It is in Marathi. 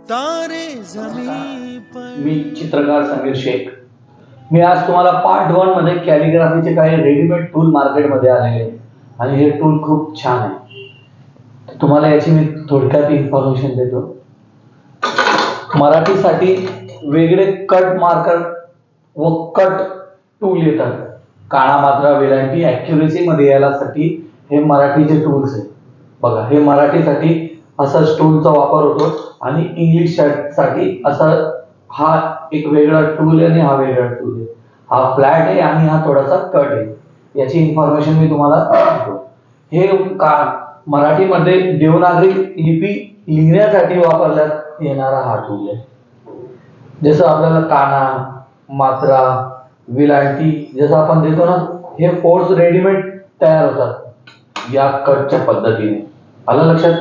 तारे जमीन पर। मी चित्रकार समीर शेख। मी आज तुम्हाला पार्ट 1 मध्ये कॅलिग्राफीचे काही रेडीमेड टूल मार्केटमध्ये आलेले आणि हे टूल खूप छान आहे। तुम्हाला याची मी थोडक्यात इन्फॉर्मेशन देतो। मराठीसाठी वेगळे कट मार्कर व कट टूल येतात। काळा मात्रा वेलांटी ॲक्युरेसी मध्ये यासाठी हे मराठीचे टूल्स आहेत। बघा, हे मराठीसाठी असा टूलचा वापर होतो आणि इंग्लिश साठी असा हा एक वेगळा टूल आहे आणि हा वेगळा टूल आहे। हा फ्लॅट आहे आणि हा थोडासा कट आहे। याची इन्फॉर्मेशन मी तुम्हाला देतो। हे मराठीमध्ये देवनागरी लिपी लिहिण्यासाठी वापरण्यात येणारा हा टूल आहे। जसं आपल्याला काना मात्रा विलांटी जसं आपण देतो ना, हे फोर्स रेडीमेड तयार होतात या कटच्या पद्धतीने। आलं लक्षात?